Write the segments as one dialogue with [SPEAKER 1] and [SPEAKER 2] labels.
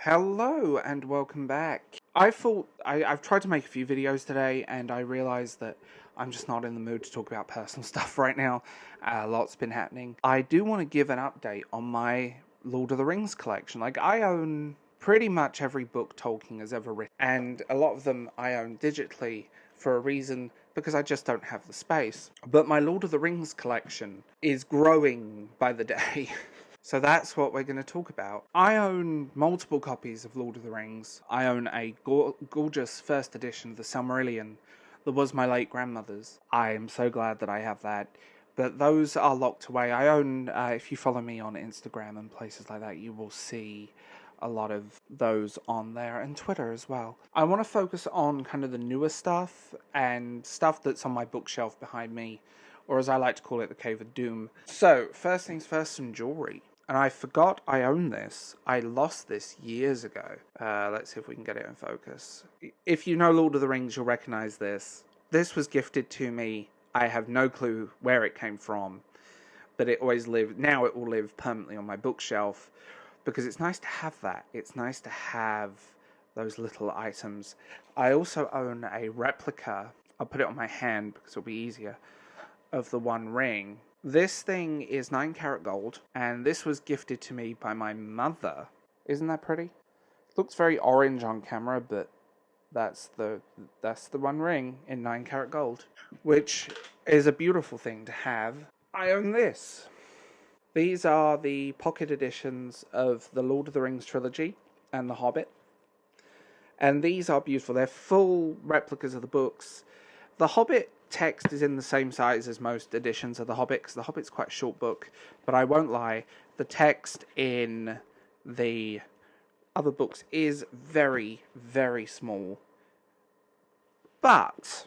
[SPEAKER 1] Hello and welcome back. I've tried to make a few videos today and I realised that I'm just not in the mood to talk about personal stuff right now. A lot's been happening. I do want to give an update on my Lord of the Rings collection. I own pretty much every book Tolkien has ever written, and a lot of them I own digitally for a reason, because I just don't have the space. But my Lord of the Rings collection is growing by the day. So that's what we're going to talk about. I own multiple copies of Lord of the Rings. I own a gorgeous first edition of the Silmarillion that was my late grandmother's. I am so glad that I have that. But those are locked away. I own, if you follow me on Instagram and places like that, you will see a lot of those on there, and Twitter as well. I want to focus on kind of the newer stuff and stuff that's on my bookshelf behind me, or as I like to call it, the Cave of Doom. So, first things first, some jewellery. And I forgot I own this. I lost this years ago. Let's see if we can get it in focus. If you know Lord of the Rings, you'll recognise this. This was gifted to me. I have no clue where it came from, but it always lived. Now it will live permanently on my bookshelf, because it's nice to have that. It's nice to have those little items. I also own a replica. I'll put it on my hand because it'll be easier, of the One Ring. This thing is 9 karat gold, and this was gifted to me by my mother. Isn't that pretty? It looks very orange on camera, but that's the One Ring in 9 karat gold, which is a beautiful thing to have. I own this. These are the pocket editions of the Lord of the Rings trilogy and the Hobbit. And these are beautiful. They're full replicas of the books. The Hobbit text is in the same size as most editions of The Hobbit, because The Hobbit's quite a short book, but I won't lie, the text in the other books is very, very small. But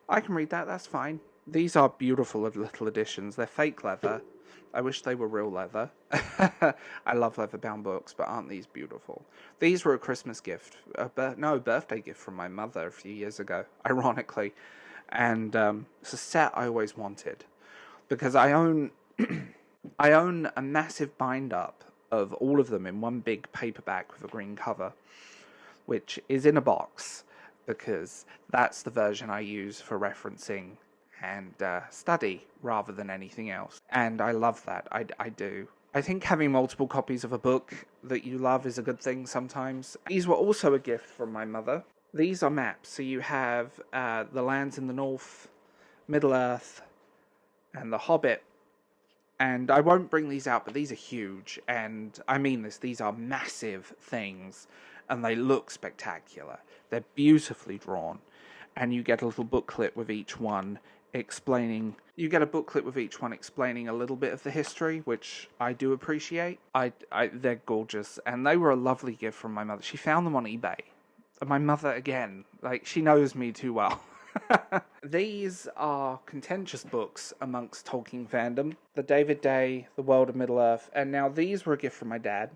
[SPEAKER 1] I can read that, that's fine. These are beautiful little editions. They're fake leather. I wish they were real leather. I love leather-bound books, but aren't these beautiful? These were a Christmas gift, a birthday gift from my mother a few years ago, ironically. And it's a set I always wanted, because I own I own a massive bind-up of all of them in one big paperback with a green cover, which is in a box, because that's the version I use for referencing and study rather than anything else. And I love that. I do. I think having multiple copies of a book that you love is a good thing sometimes. These were also a gift from my mother. These are maps. So you have the lands in the north, Middle-earth, and the Hobbit. And I won't bring these out, but these are huge. And I mean this, these are massive things. And they look spectacular. They're beautifully drawn. And you get a little booklet with each one explaining a little bit of the history, which I do appreciate. They're gorgeous, and they were a lovely gift from my mother. She found them on eBay. And my mother, again, she knows me too well. These are contentious books amongst Tolkien fandom. The David Day, The World of Middle-earth, and now these were a gift from my dad.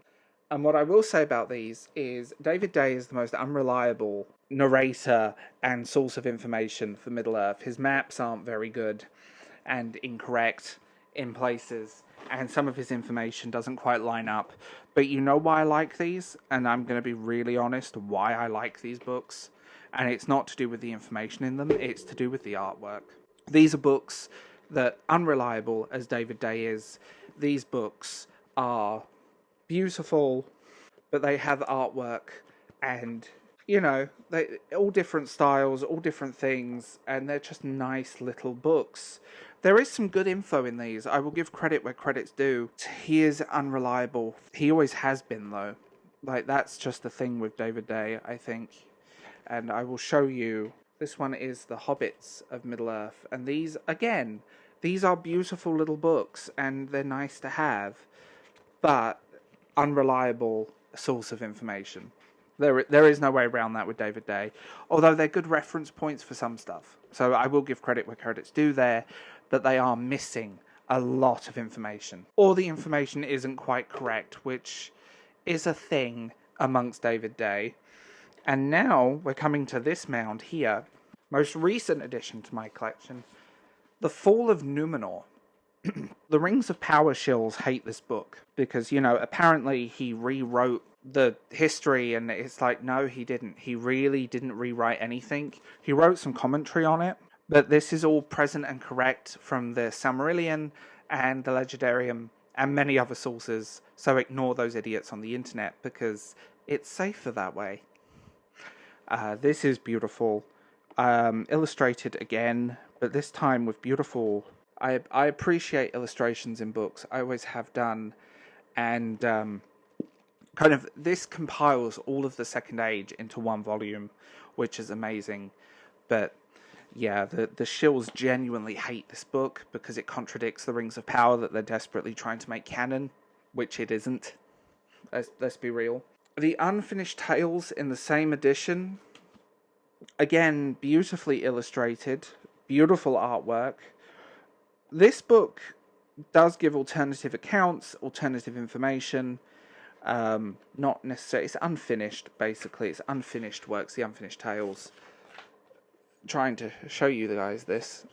[SPEAKER 1] And what I will say about these is David Day is the most unreliable narrator and source of information for Middle-earth. His maps aren't very good and incorrect in places, and some of his information doesn't quite line up. But you know why I like these? And I'm going to be really honest why I like these books. And it's not to do with the information in them, it's to do with the artwork. These are books that, unreliable as David Day is, these books are beautiful, but they have artwork, and they all different styles, all different things, and they're just nice little books. There is some good info in these. I will give credit where credit's due. He is unreliable. He always has been, though. That's just the thing with David Day, I think. And I will show you. This one is The Hobbits of Middle-earth, and these are beautiful little books, and they're nice to have, but unreliable source of information. There is no way around that with David Day, although they're good reference points for some stuff. So I will give credit where credit's due there, but they are missing a lot of information. Or the information isn't quite correct, which is a thing amongst David Day. And now we're coming to this mound here, most recent addition to my collection, The Fall of Numenor. The Rings of Power shills hate this book because, you know, apparently he rewrote the history, and it's like, no, he didn't. He really didn't rewrite anything. He wrote some commentary on it, but this is all present and correct from the Silmarillion and the Legendarium and many other sources, so ignore those idiots on the internet because it's safer that way. This is beautiful. Illustrated again, but this time with beautiful... I appreciate illustrations in books. I always have done. And kind of this compiles all of the Second Age into one volume, which is amazing. But yeah, the shills genuinely hate this book because it contradicts the Rings of Power that they're desperately trying to make canon, which it isn't. Let's be real. The Unfinished Tales in the same edition, again, beautifully illustrated, beautiful artwork. This book does give alternative accounts, alternative information, not necessarily, it's unfinished, basically, it's unfinished works, the Unfinished Tales. Trying to show you guys this.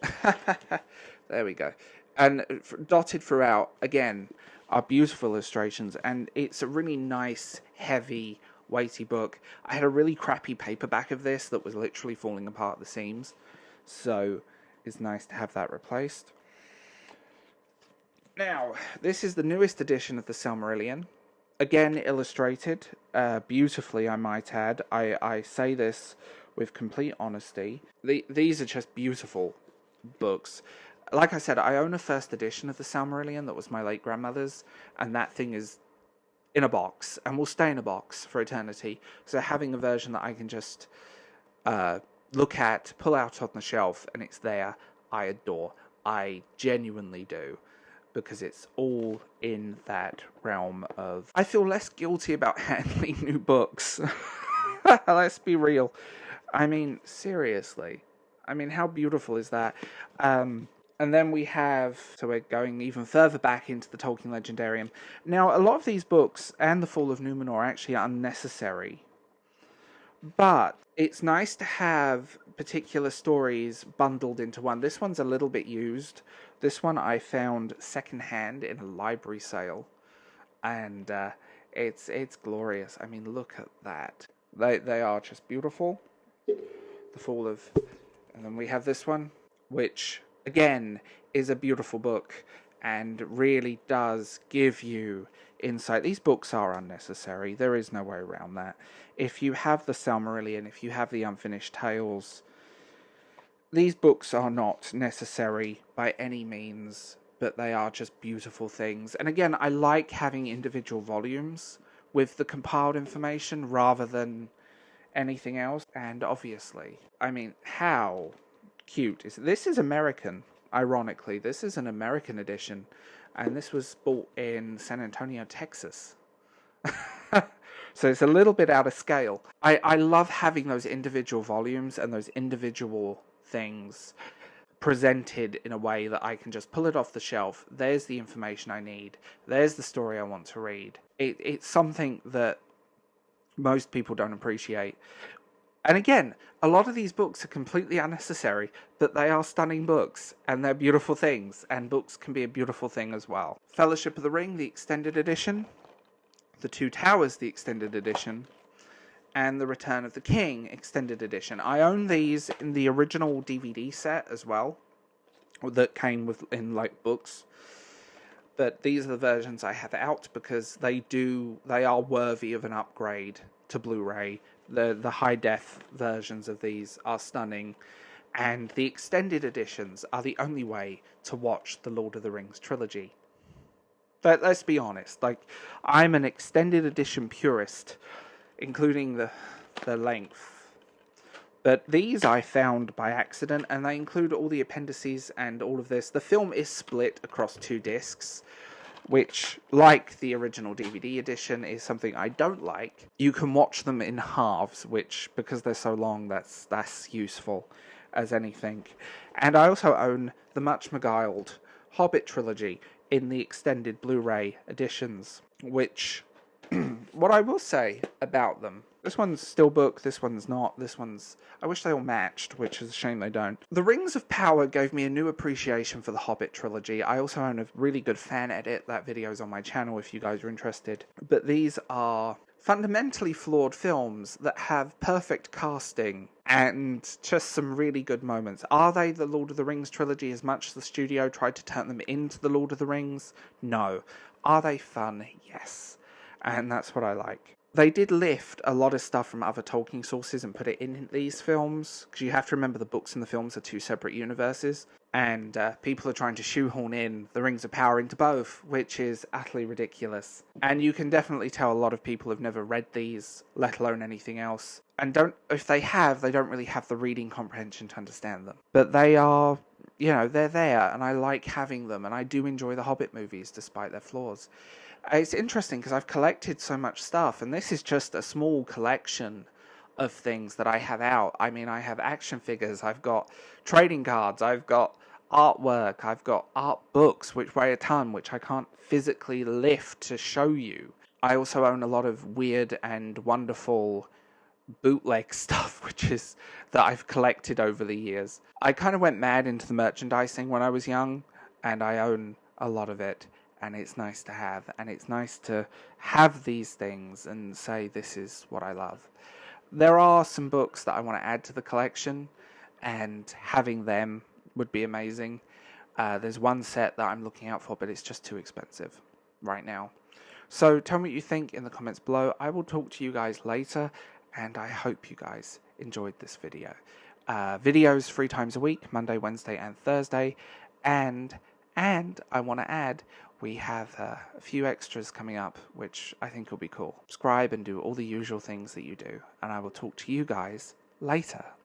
[SPEAKER 1] There we go. And dotted throughout, again, are beautiful illustrations, and it's a really nice, heavy, weighty book. I had a really crappy paperback of this that was literally falling apart at the seams, so it's nice to have that replaced. Now, this is the newest edition of the Silmarillion. Again, illustrated, beautifully, I might add. I say this with complete honesty. These are just beautiful books. Like I said, I own a first edition of the Silmarillion that was my late grandmother's, and that thing is in a box, and will stay in a box for eternity. So having a version that I can just look at, pull out on the shelf, and it's there, I adore. I genuinely do. Because it's all in that realm of... I feel less guilty about handling new books. Let's be real. I mean, seriously. I mean, how beautiful is that? And then we have... So we're going even further back into the Tolkien Legendarium. Now, a lot of these books and The Fall of Numenor are actually unnecessary. But it's nice to have particular stories bundled into one. This one's a little bit used. This one I found secondhand in a library sale, and it's glorious. I mean, look at that. They are just beautiful. The Fall of... And then we have this one, which, again, is a beautiful book and really does give you insight. These books are unnecessary. There is no way around that. If you have the Silmarillion, if you have the Unfinished Tales, these books are not necessary by any means, but they are just beautiful things. And again, I like having individual volumes with the compiled information rather than anything else. And obviously, I mean, how cute is this? Is American, ironically. This is an American edition, and this was bought in San Antonio, Texas. So it's a little bit out of scale. I love having those individual volumes and those individual things presented in a way that I can just pull it off the shelf. There's the information I need. There's the story I want to read. It's something that most people don't appreciate. And again, a lot of these books are completely unnecessary, but they are stunning books, and they're beautiful things, and books can be a beautiful thing as well. Fellowship of the Ring, the extended edition. The Two Towers, the extended edition. And The Return of the King, extended edition. I own these in the original DVD set as well, that came in like books. But these are the versions I have out because they are worthy of an upgrade to Blu-ray. The high def versions of these are stunning, and the extended editions are the only way to watch the Lord of the Rings trilogy. But let's be honest, like, I'm an extended edition purist, including the length. But these I found by accident, and they include all the appendices and all of this. The film is split across 2 discs, which, like the original DVD edition, is something I don't like. You can watch them in halves, which, because they're so long, that's useful as anything. And I also own the much beguiled Hobbit trilogy in the extended Blu-ray editions, which, what I will say about them This one's steelbook, this one's not, this one's... I wish they all matched, which is a shame they don't. The Rings of Power gave me a new appreciation for the Hobbit trilogy. I also own a really good fan edit. That video's on my channel if you guys are interested. But these are fundamentally flawed films that have perfect casting and just some really good moments. Are they the Lord of the Rings trilogy as much as the studio tried to turn them into the Lord of the Rings? No. Are they fun? Yes. And that's what I like. They did lift a lot of stuff from other Tolkien sources and put it in these films, because you have to remember the books and the films are two separate universes, and people are trying to shoehorn in the Rings of Power into both, which is utterly ridiculous. And you can definitely tell a lot of people have never read these, let alone anything else, and if they have, they don't really have the reading comprehension to understand them. But they are, they're there, and I like having them, and I do enjoy the Hobbit movies despite their flaws. It's interesting because I've collected so much stuff, and this is just a small collection of things that I have out. I mean, I have action figures, I've got trading cards, I've got artwork, I've got art books, which weigh a ton, which I can't physically lift to show you. I also own a lot of weird and wonderful bootleg stuff, that I've collected over the years. I kind of went mad into the merchandising when I was young, and I own a lot of it. And it's nice to have, and it's nice to have these things and say this is what I love. There are some books that I want to add to the collection, and having them would be amazing. There's one set that I'm looking out for, but it's just too expensive right now. So tell me what you think in the comments below. I will talk to you guys later, and I hope you guys enjoyed this video. Videos 3 times a week, Monday, Wednesday, and Thursday, and I want to add, we have a few extras coming up, which I think will be cool. Subscribe and do all the usual things that you do, and I will talk to you guys later.